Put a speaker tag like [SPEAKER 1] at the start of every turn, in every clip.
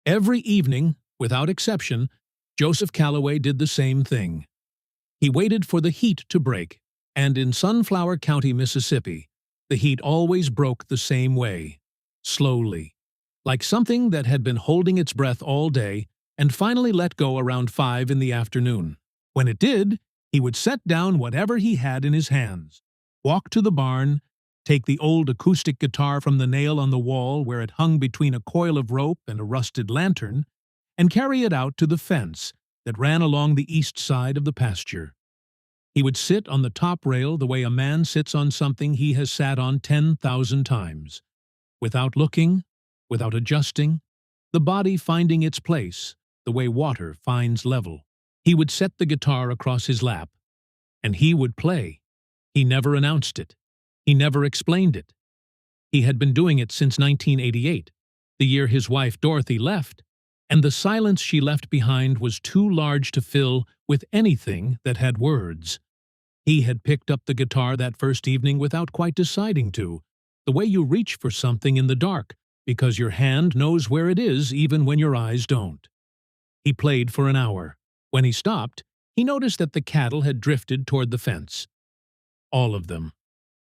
[SPEAKER 1] Every evening, without exception, Joseph Calloway did the same thing. He waited for the heat to break, and in Sunflower County, Mississippi, the heat always broke the same way, slowly, like something that had been holding its breath all day and finally let go around 5 in the afternoon. When it did, he would set down whatever he had in his hands, walk to the barn, take the old acoustic guitar from the nail on the wall where it hung between a coil of rope and a rusted lantern, and carry it out to the fence that ran along the east side of the pasture. He would sit on the top rail the way a man sits on something he has sat on 10,000 times, without looking, without adjusting, the body finding its place the way water finds level. He would set the guitar across his lap, and he would play. He never announced it. He never explained it. He had been doing it since 1988, the year his wife Dorothy left, and the silence she left behind was too large to fill with anything that had words. He had picked up the guitar that first evening without quite deciding to, the way you reach for something in the dark, because your hand knows where it is even when your eyes don't. He played for an hour. When he stopped, he noticed that the cattle had drifted toward the fence. All of them,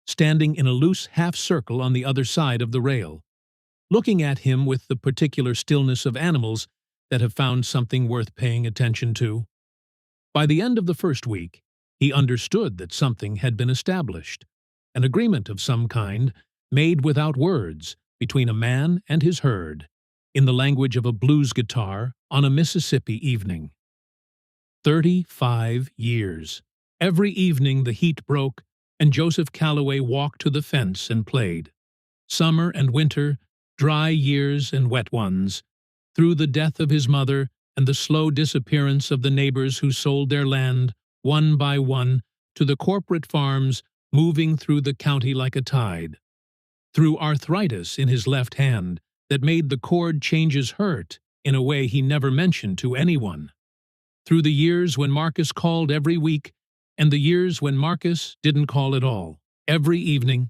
[SPEAKER 1] standing in a loose half-circle on the other side of the rail, looking at him with the particular stillness of animals that have found something worth paying attention to. By the end of the first week, he understood that something had been established, an agreement of some kind, made without words, between a man and his herd, in the language of a blues guitar on a Mississippi evening. 35 years. Every evening the heat broke, and Joseph Calloway walked to the fence and played. Summer and winter, dry years and wet ones, through the death of his mother and the slow disappearance of the neighbors who sold their land, one by one, to the corporate farms moving through the county like a tide. Through arthritis in his left hand that made the chord changes hurt in a way he never mentioned to anyone. Through the years when Marcus called every week and the years when Marcus didn't call at all. Every evening,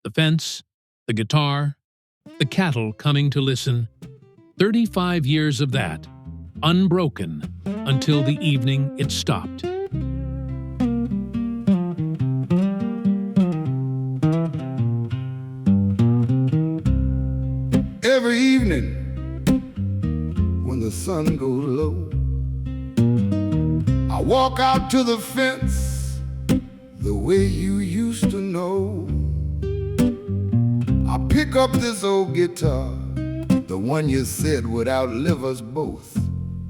[SPEAKER 1] the fence, the guitar, the cattle coming to listen. 35 years of that, unbroken, until the evening it stopped.
[SPEAKER 2] Every evening, when the sun goes low, I walk out to the fence the way you used to know. I pick up this old guitar, the one you said would outlive us both,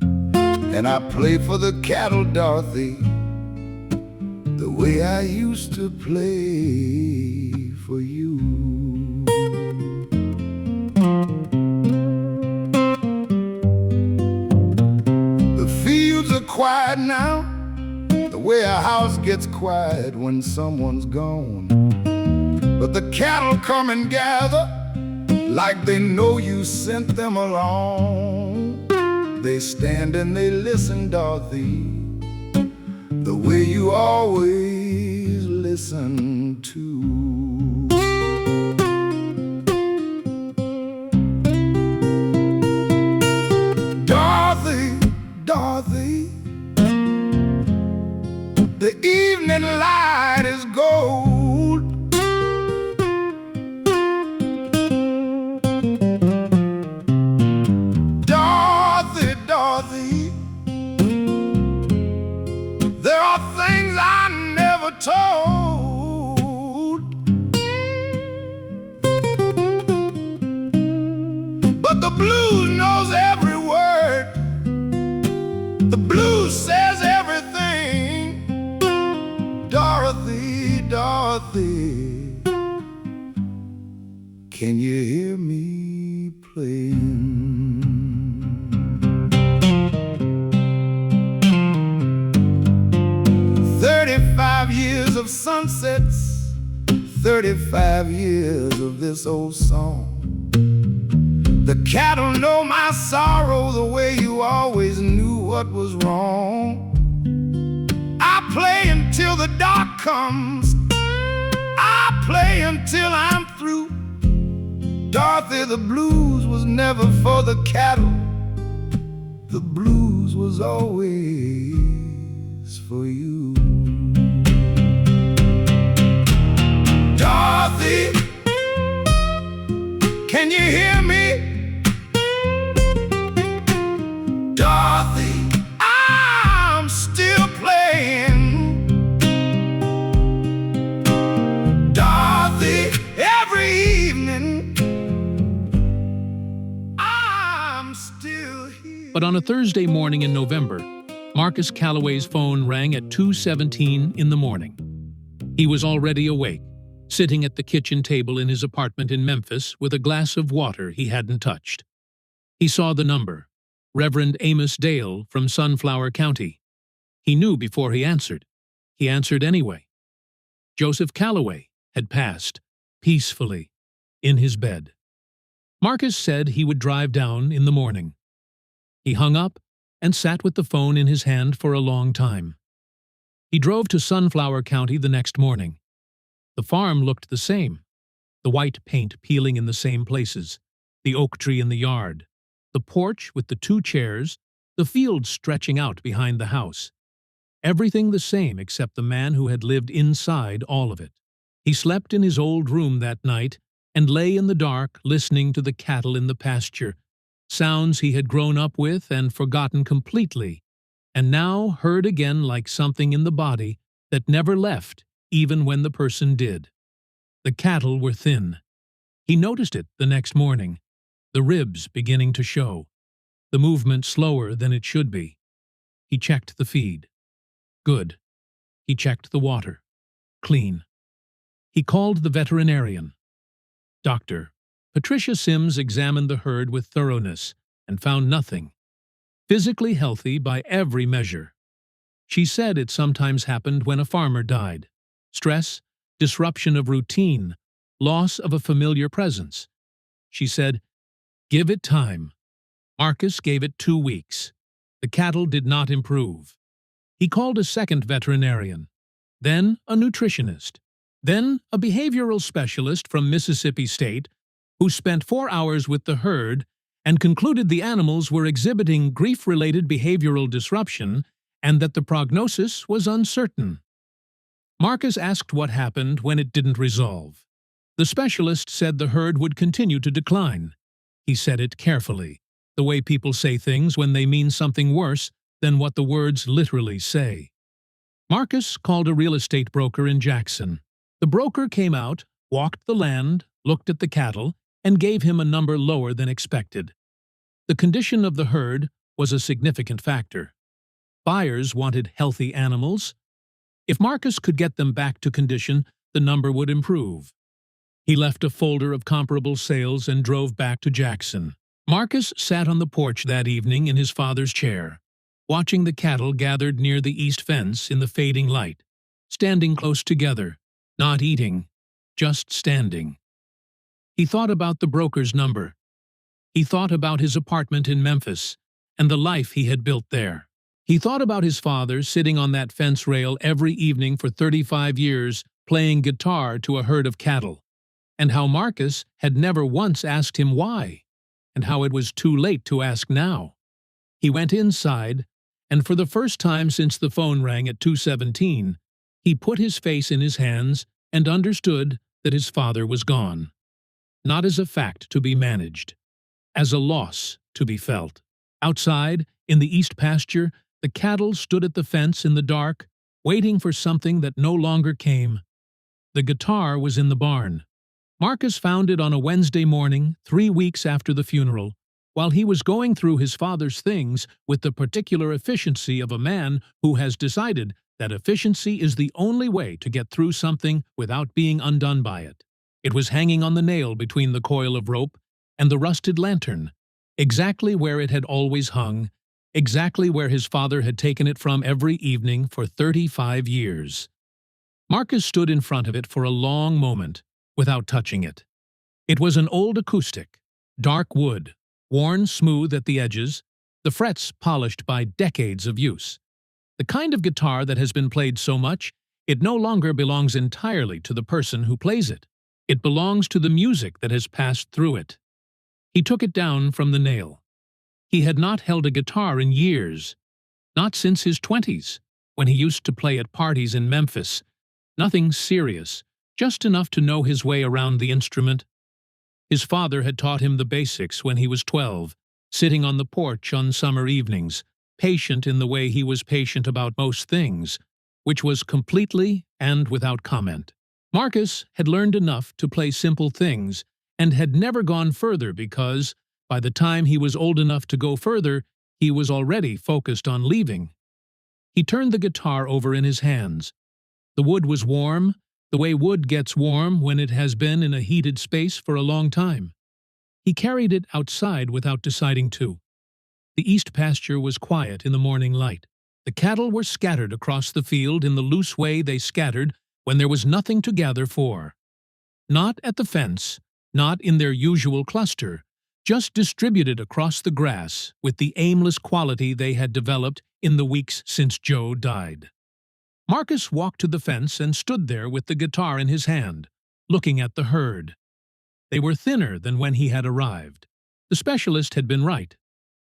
[SPEAKER 2] and I play for the cattle, Dorothy, the way I used to play for you. Quiet now, the way a house gets quiet when someone's gone. But the cattle come and gather like they know you sent them along. They stand and they listen, Dorothy, the way you always listen to. Dorothy, the evening light is gold. Dorothy, Dorothy, there are things I never told, but the blues knows every word. The blues says everything. Dorothy, Dorothy, can you hear me playing? 35 years of sunsets, 35 years of this old song. The cattle know my sorrow the way you always knew what was wrong. I play until the dark comes. I play until I'm through. Dorothy, the blues was never for the cattle. was always for you. Dorothy, can you hear me? Dorothy, I'm still playing. Dorothy, every evening I'm still here.
[SPEAKER 1] But on a Thursday morning in November, Marcus Calloway's phone rang at 2:17 in the morning. He was already awake, sitting at the kitchen table in his apartment in Memphis with a glass of water he hadn't touched. He saw the number, Reverend Amos Dale from Sunflower County. He knew before he answered. He answered anyway. Joseph Calloway had passed, peacefully, in his bed. Marcus said he would drive down in the morning. He hung up and sat with the phone in his hand for a long time. He drove to Sunflower County the next morning. The farm looked the same, the white paint peeling in the same places, the oak tree in the yard, the porch with the 2 chairs, the field stretching out behind the house. Everything the same except the man who had lived inside all of it. He slept in his old room that night and lay in the dark listening to the cattle in the pasture, sounds he had grown up with and forgotten completely, and now heard again like something in the body that never left even when the person did. The cattle were thin. He noticed it the next morning, the ribs beginning to show, the movement slower than it should be. He checked the feed. Good. He checked the water. Clean. He called the veterinarian. Doctor, Patricia Sims examined the herd with thoroughness and found nothing. Physically healthy by every measure. She said it sometimes happened when a farmer died. Stress, disruption of routine, loss of a familiar presence. She said, "Give it time." Marcus gave it 2 weeks. The cattle did not improve. He called a second veterinarian, then a nutritionist, then a behavioral specialist from Mississippi State who spent 4 hours with the herd and concluded the animals were exhibiting grief-related behavioral disruption and that the prognosis was uncertain. Marcus asked what happened when it didn't resolve. The specialist said the herd would continue to decline. He said it carefully, the way people say things when they mean something worse than what the words literally say. Marcus called a real estate broker in Jackson. The broker came out, walked the land, looked at the cattle, and gave him a number lower than expected. The condition of the herd was a significant factor. Buyers wanted healthy animals. If Marcus could get them back to condition, the number would improve. He left a folder of comparable sales and drove back to Jackson. Marcus sat on the porch that evening in his father's chair, watching the cattle gathered near the east fence in the fading light, standing close together, not eating, just standing. He thought about the broker's number. He thought about his apartment in Memphis and the life he had built there. He thought about his father sitting on that fence rail every evening for 35 years playing guitar to a herd of cattle, and how Marcus had never once asked him why, and how it was too late to ask now. He went inside, and for the first time since the phone rang at 2:17, he put his face in his hands and understood that his father was gone. Not as a fact to be managed, as a loss to be felt. Outside, in the east pasture, the cattle stood at the fence in the dark, waiting for something that no longer came. The guitar was in the barn. Marcus found it on a Wednesday morning, 3 weeks after the funeral, while he was going through his father's things with the particular efficiency of a man who has decided that efficiency is the only way to get through something without being undone by it. It was hanging on the nail between the coil of rope and the rusted lantern, exactly where it had always hung, exactly where his father had taken it from every evening for 35 years. Marcus stood in front of it for a long moment, without touching it. It was an old acoustic, dark wood, worn smooth at the edges, the frets polished by decades of use. The kind of guitar that has been played so much, it no longer belongs entirely to the person who plays it. It belongs to the music that has passed through it. He took it down from the nail. He had not held a guitar in years. Not since his 20s, when he used to play at parties in Memphis. Nothing serious, just enough to know his way around the instrument. His father had taught him the basics when he was 12, sitting on the porch on summer evenings, patient in the way he was patient about most things, which was completely and without comment. Marcus had learned enough to play simple things and had never gone further because, by the time he was old enough to go further, he was already focused on leaving. He turned the guitar over in his hands. The wood was warm, the way wood gets warm when it has been in a heated space for a long time. He carried it outside without deciding to. The east pasture was quiet in the morning light. The cattle were scattered across the field in the loose way they scattered when there was nothing to gather for. Not at the fence, not in their usual cluster, just distributed across the grass with the aimless quality they had developed in the weeks since Joe died. Marcus walked to the fence and stood there with the guitar in his hand, looking at the herd. They were thinner than when he had arrived. The specialist had been right.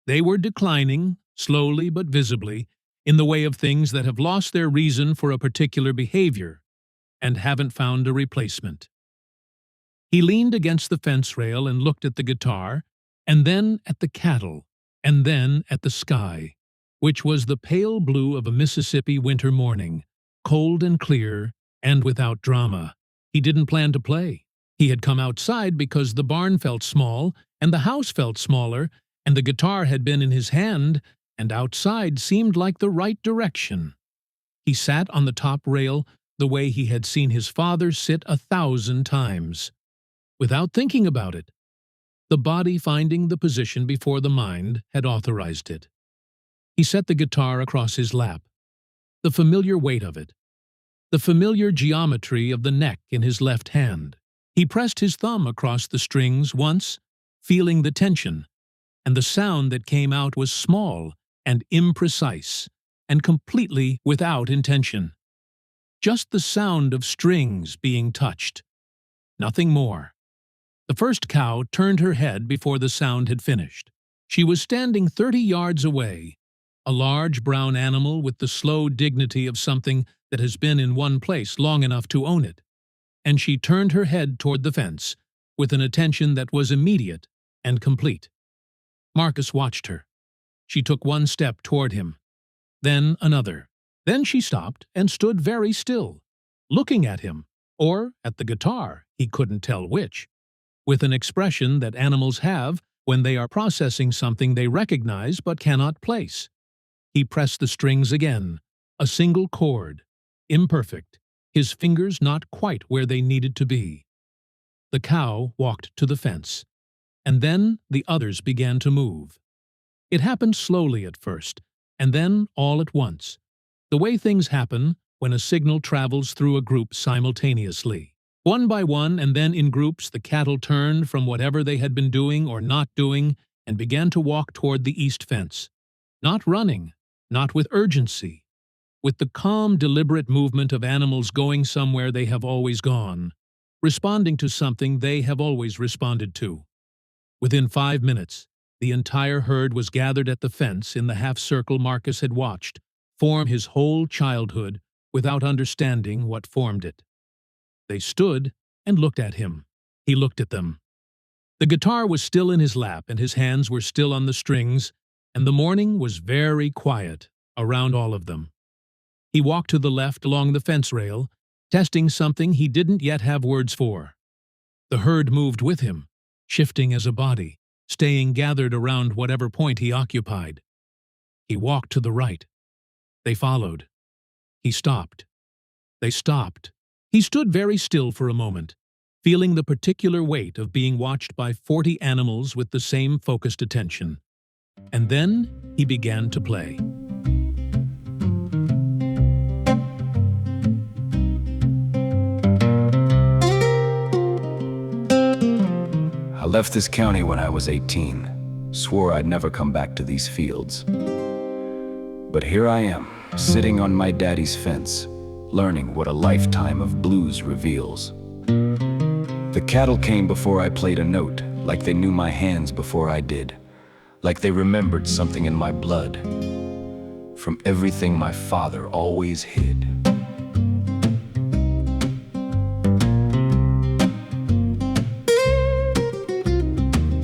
[SPEAKER 1] They were declining, slowly but visibly, in the way of things that have lost their reason for a particular behavior and haven't found a replacement. He leaned against the fence rail and looked at the guitar, and then at the cattle, and then at the sky, which was the pale blue of a Mississippi winter morning, cold and clear, and without drama. He didn't plan to play. He had come outside because the barn felt small, and the house felt smaller, and the guitar had been in his hand, and outside seemed like the right direction. He sat on the top rail the way he had seen his father sit 1,000 times, without thinking about it. The body finding the position before the mind had authorized it. He set the guitar across his lap. The familiar weight of it. The familiar geometry of the neck in his left hand. He pressed his thumb across the strings once, feeling the tension, and the sound that came out was small and imprecise, and completely without intention. Just the sound of strings being touched. Nothing more. The first cow turned her head before the sound had finished. She was standing 30 yards away, a large brown animal with the slow dignity of something that has been in one place long enough to own it. And she turned her head toward the fence, with an attention that was immediate and complete. Marcus watched her. She took one step toward him, then another. Then she stopped and stood very still, looking at him, or at the guitar, he couldn't tell which, with an expression that animals have when they are processing something they recognize but cannot place. He pressed the strings again, a single chord, imperfect, his fingers not quite where they needed to be. The cow walked to the fence, and then the others began to move. It happened slowly at first, and then all at once, the way things happen when a signal travels through a group simultaneously. One by one and then in groups, the cattle turned from whatever they had been doing or not doing and began to walk toward the east fence. Not running, not with urgency, with the calm, deliberate movement of animals going somewhere they have always gone, responding to something they have always responded to. Within 5 minutes, the entire herd was gathered at the fence in the half-circle Marcus had watched form his whole childhood without understanding what formed it. They stood and looked at him. He looked at them. The guitar was still in his lap and his hands were still on the strings, and the morning was very quiet around all of them. He walked to the left along the fence rail, testing something he didn't yet have words for. The herd moved with him, shifting as a body, staying gathered around whatever point he occupied. He walked to the right. They followed. He stopped. They stopped. He stood very still for a moment, feeling the particular weight of being watched by 40 animals with the same focused attention. And then he began to play.
[SPEAKER 3] I left this county when I was 18, swore I'd never come back to these fields. But here I am, sitting on my daddy's fence, learning what a lifetime of blues reveals. The cattle came before I played a note, like they knew my hands before I did, like they remembered something in my blood. from everything my father always hid.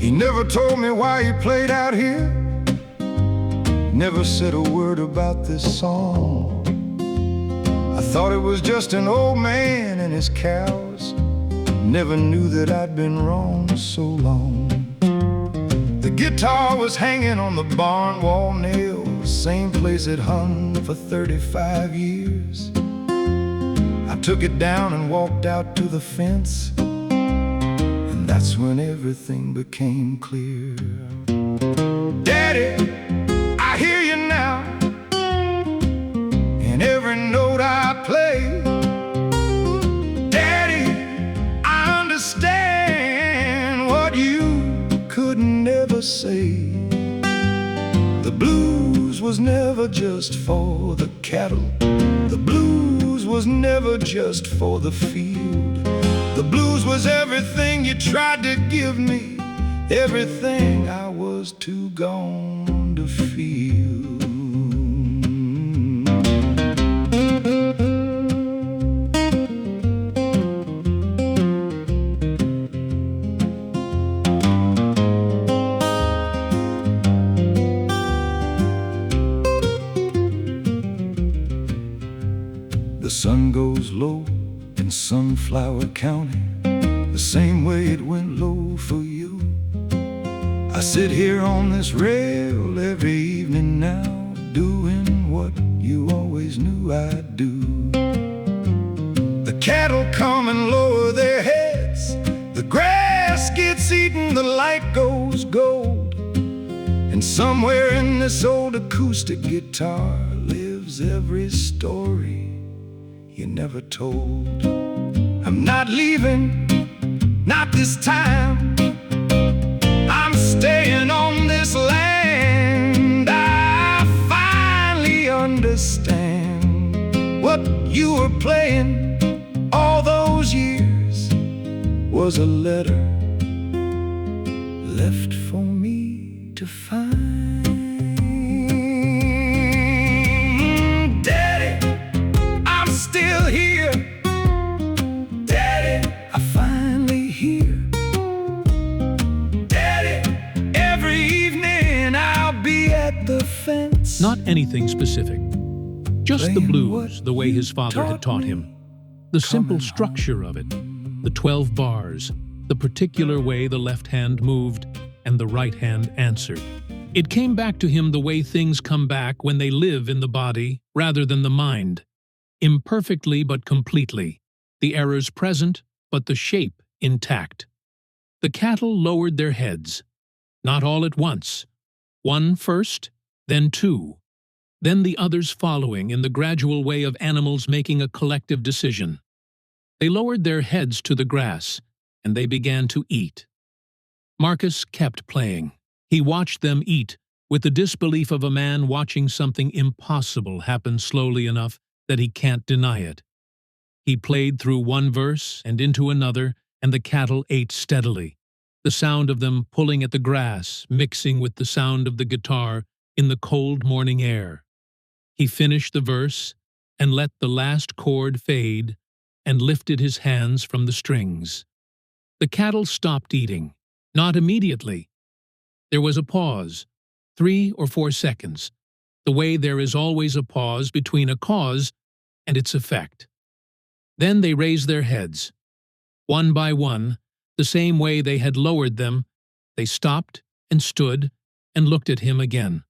[SPEAKER 2] He never told me why he played out here, never said a word about this song. I thought it was just an old man and his cows, never knew that I'd been wrong so long. The guitar was hanging on the barn wall nail, same place it hung for 35 years. I took it down and walked out to the fence, and that's when everything became clear. Daddy, I hear you now, in every note I play. Daddy, I understand what you could never say. The blues was never just for the cattle, the blues was never just for the field. The blues was everything you tried to give me, everything I was too gone to feel. The sun goes low in Sunflower County, the same way it went low for you. I sit here on this rail every evening now, doing what you always knew I'd do. The cattle come and lower their heads, the grass gets eaten, the light goes gold, and somewhere in this old acoustic guitar lives every story you never told. I'm not leaving, not this time. I'm staying on this land. I finally understand what you were playing all those years was a letter left for me to find. Still here, Daddy, I finally hear. Daddy, every evening I'll be at the fence.
[SPEAKER 1] Not anything specific, just the blues, the way his father had taught him. The simple structure of it, the 12 bars, the particular way the left hand moved and the right hand answered. It came back to him the way things come back when they live in the body rather than the mind. Imperfectly but completely, the errors present but the shape intact. The cattle lowered their heads, not all at once, one first, then two, then the others following in the gradual way of animals making a collective decision. They lowered their heads to the grass, and they began to eat. Marcus kept playing. He watched them eat with the disbelief of a man watching something impossible happen slowly enough that he can't deny it. He played through one verse and into another, and the cattle ate steadily, the sound of them pulling at the grass mixing with the sound of the guitar in the cold morning air. He finished the verse and let the last chord fade and lifted his hands from the strings. The cattle stopped eating, not immediately. There was a pause, 3 or 4 seconds, the way there is always a pause between a cause and its effect. Then they raised their heads. One by one, the same way they had lowered them, they stopped and stood and looked at him again.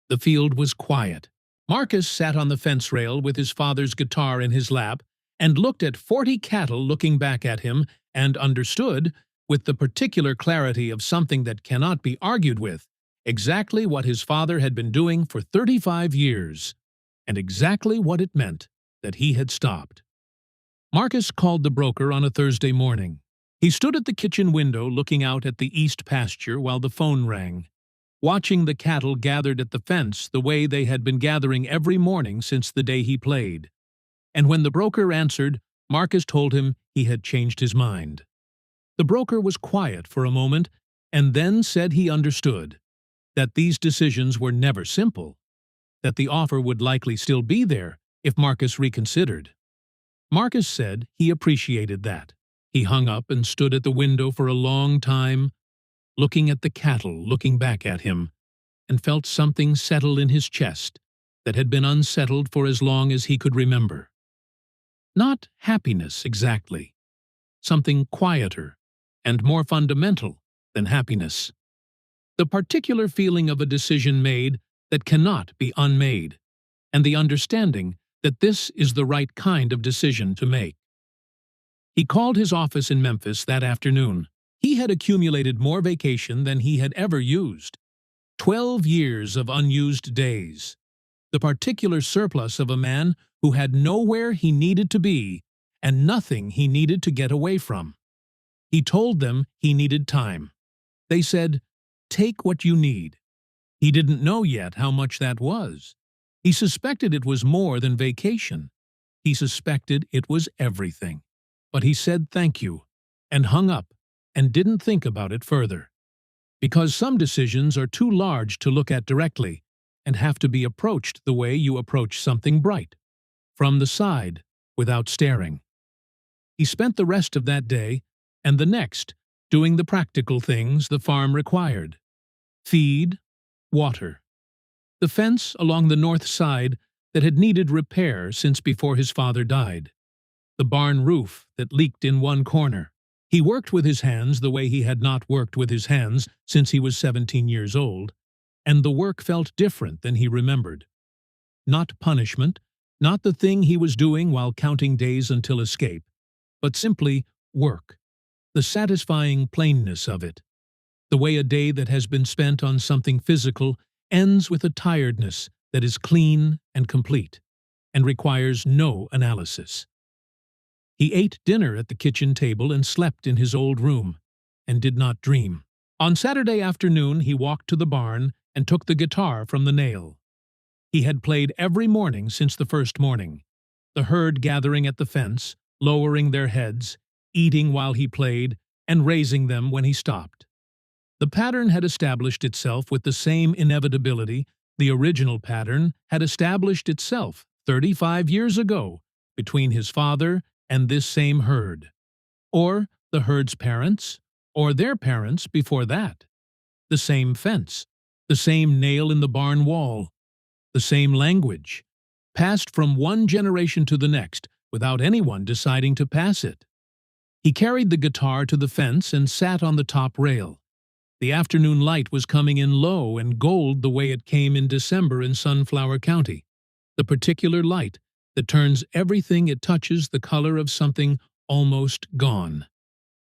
[SPEAKER 1] The field was quiet. Marcus sat on the fence rail with his father's guitar in his lap and looked at 40 cattle looking back at him and understood, with the particular clarity of something that cannot be argued with, exactly what his father had been doing for 35 years, and exactly what it meant that he had stopped. Marcus called the broker on a Thursday morning. He stood at the kitchen window looking out at the east pasture while the phone rang, watching the cattle gathered at the fence the way they had been gathering every morning since the day he played. And when the broker answered, Marcus told him he had changed his mind. The broker was quiet for a moment and then said he understood that these decisions were never simple, that the offer would likely still be there if Marcus reconsidered. Marcus said he appreciated that. He hung up and stood at the window for a long time, looking at the cattle looking back at him, and felt something settle in his chest that had been unsettled for as long as he could remember. Not happiness exactly, something quieter and more fundamental than happiness. The particular feeling of a decision made that cannot be unmade, and the understanding that this is the right kind of decision to make. He called his office in Memphis that afternoon. He had accumulated more vacation than he had ever used. 12 years of unused days. The particular surplus of a man who had nowhere he needed to be and nothing he needed to get away from. He told them he needed time. They said, "Take what you need." He didn't know yet how much that was. He suspected it was more than vacation. He suspected it was everything. But he said thank you, and hung up, and didn't think about it further. Because some decisions are too large to look at directly, and have to be approached the way you approach something bright, from the side, without staring. He spent the rest of that day, and the next, doing the practical things the farm required. Feed, water. The fence along the north side that had needed repair since before his father died. The barn roof that leaked in one corner. He worked with his hands the way he had not worked with his hands since he was 17 years old, and the work felt different than he remembered. Not punishment, not the thing he was doing while counting days until escape, but simply work, the satisfying plainness of it, the way a day that has been spent on something physical ends with a tiredness that is clean and complete, and requires no analysis. He ate dinner at the kitchen table and slept in his old room, and did not dream. On Saturday afternoon he walked to the barn and took the guitar from the nail. He had played every morning since the first morning, the herd gathering at the fence, lowering their heads, eating while he played, and raising them when he stopped. The pattern had established itself with the same inevitability the original pattern had established itself 35 years ago between his father and this same herd, or the herd's parents, or their parents before that. The same fence, the same nail in the barn wall, the same language, passed from one generation to the next without anyone deciding to pass it. He carried the guitar to the fence and sat on the top rail. The afternoon light was coming in low and gold the way it came in December in Sunflower County, the particular light that turns everything it touches the color of something almost gone.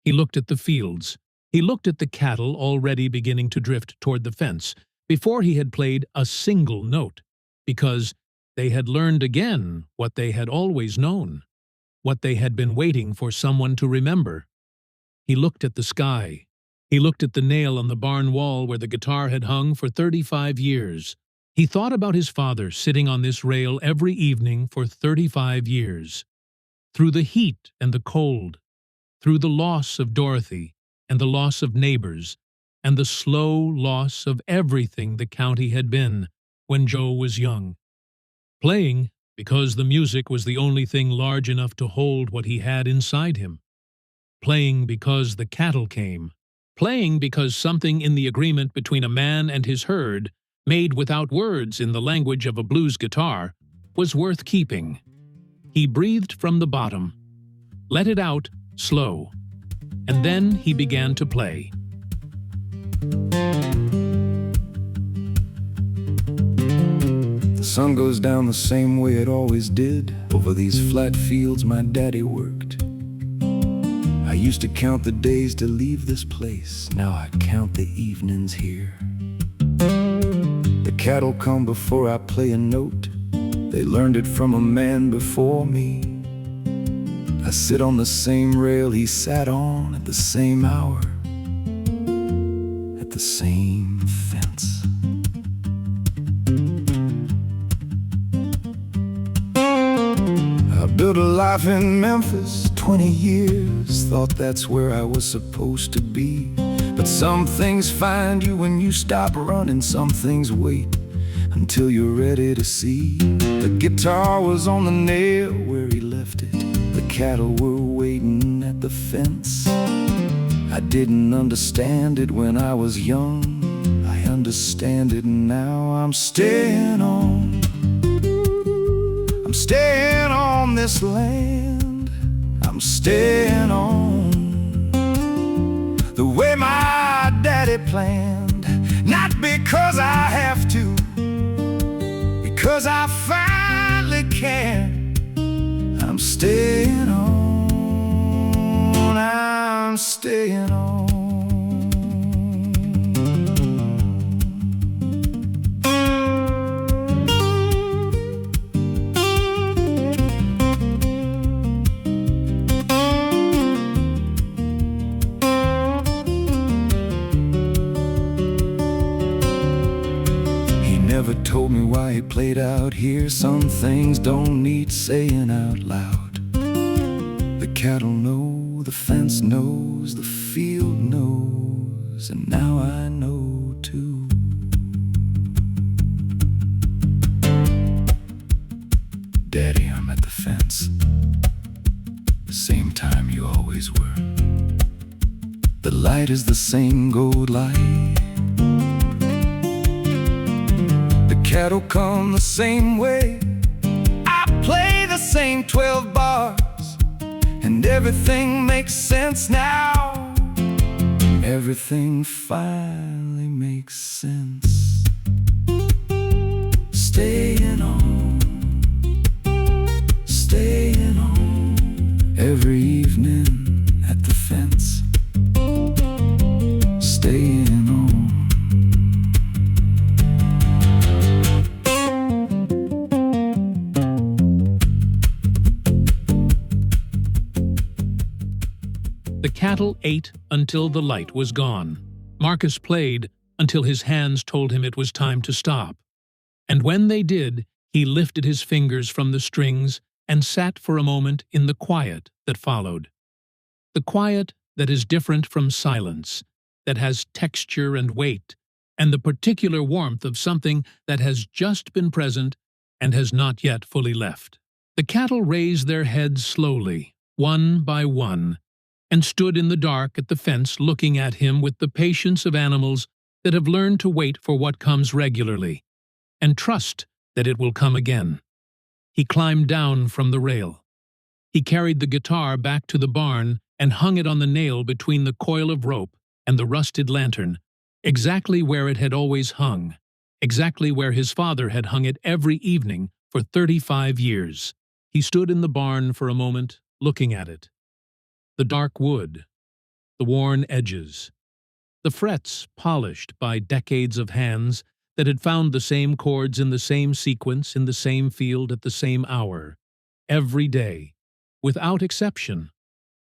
[SPEAKER 1] He looked at the fields. He looked at the cattle already beginning to drift toward the fence before he had played a single note, because they had learned again what they had always known, what they had been waiting for someone to remember. He looked at the sky. He looked at the nail on the barn wall where the guitar had hung for 35 years. He thought about his father sitting on this rail every evening for 35 years. Through the heat and the cold, through the loss of Dorothy and the loss of neighbors, and the slow loss of everything the county had been when Joe was young. Playing because the music was the only thing large enough to hold what he had inside him. Playing because the cattle came. Playing because something in the agreement between a man and his herd, made without words in the language of a blues guitar, was worth keeping. He breathed from the bottom, let it out slow, and then he began to play.
[SPEAKER 2] The sun goes down the same way it always did. Over these flat fields my daddy worked. I used to count the days to leave this place. Now I count the evenings here. The cattle come before I play a note. They learned it from a man before me. I sit on the same rail he sat on at the same hour, at the same fence. I built a life in Memphis, 20 years. Thought that's where I was supposed to be. But some things find you when you stop running. Some things wait until you're ready to see. The guitar was on the nail where he left it. The cattle were waiting at the fence. I didn't understand it when I was young. I understand it now. I'm staying on. I'm staying on this land. I'm staying on the way my daddy planned. Not because I have to, because I finally can. I'm staying on. I'm staying on. Never told me why he played out here. Some things don't need saying out loud. The cattle know, the fence knows, the field knows, and now I know too. Daddy, I'm at the fence, the same time you always were. The light is the same gold light. Cattle come the same way. I play the same 12 bars, and everything makes sense now. Everything finally makes sense. Staying on, staying on. Every evening at the fence, staying on.
[SPEAKER 1] The cattle ate until the light was gone. Marcus played until his hands told him it was time to stop. And when they did, he lifted his fingers from the strings and sat for a moment in the quiet that followed. The quiet that is different from silence, that has texture and weight, and the particular warmth of something that has just been present and has not yet fully left. The cattle raised their heads slowly, one by one, and stood in the dark at the fence looking at him with the patience of animals that have learned to wait for what comes regularly, and trust that it will come again. He climbed down from the rail. He carried the guitar back to the barn and hung it on the nail between the coil of rope and the rusted lantern, exactly where it had always hung, exactly where his father had hung it every evening for 35 years. He stood in the barn for a moment, looking at it. The dark wood, the worn edges, the frets polished by decades of hands that had found the same chords in the same sequence in the same field at the same hour, every day, without exception,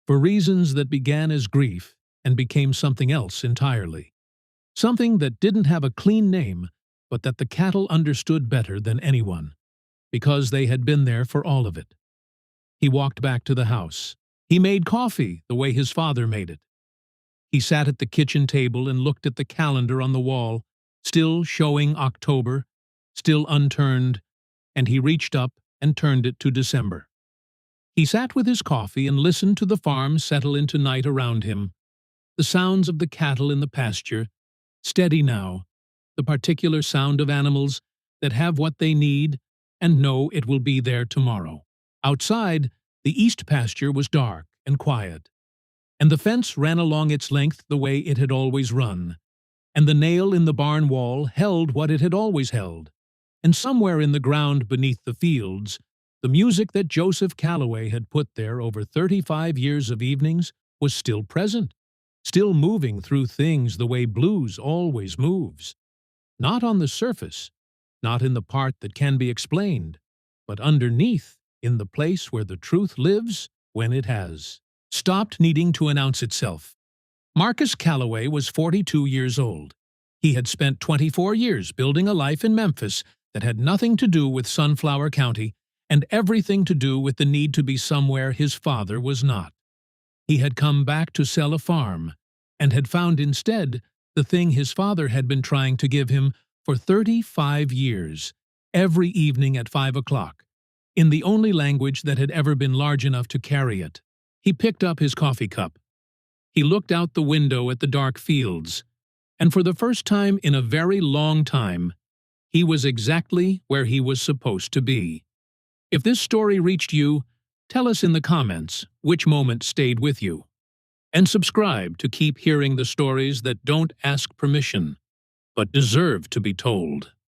[SPEAKER 1] for reasons that began as grief and became something else entirely. Something that didn't have a clean name, but that the cattle understood better than anyone, because they had been there for all of it. He walked back to the house. He made coffee the way his father made it. He sat at the kitchen table and looked at the calendar on the wall, still showing October, still unturned, and he reached up and turned it to December. He sat with his coffee and listened to the farm settle into night around him, the sounds of the cattle in the pasture, steady now, the particular sound of animals that have what they need and know it will be there tomorrow. Outside, the east pasture was dark and quiet, and the fence ran along its length the way it had always run, and the nail in the barn wall held what it had always held, and somewhere in the ground beneath the fields, the music that Joseph Calloway had put there over 35 years of evenings was still present, still moving through things the way blues always moves. Not on the surface, not in the part that can be explained, but underneath, in the place where the truth lives when it has stopped needing to announce itself. Marcus Calloway was 42 years old. He had spent 24 years building a life in Memphis that had nothing to do with Sunflower County and everything to do with the need to be somewhere his father was not. He had come back to sell a farm and had found instead the thing his father had been trying to give him for 35 years, every evening at 5 o'clock, in the only language that had ever been large enough to carry it. He picked up his coffee cup. He looked out the window at the dark fields, and for the first time in a very long time, he was exactly where he was supposed to be. If this story reached you, tell us in the comments which moment stayed with you. And subscribe to keep hearing the stories that don't ask permission, but deserve to be told.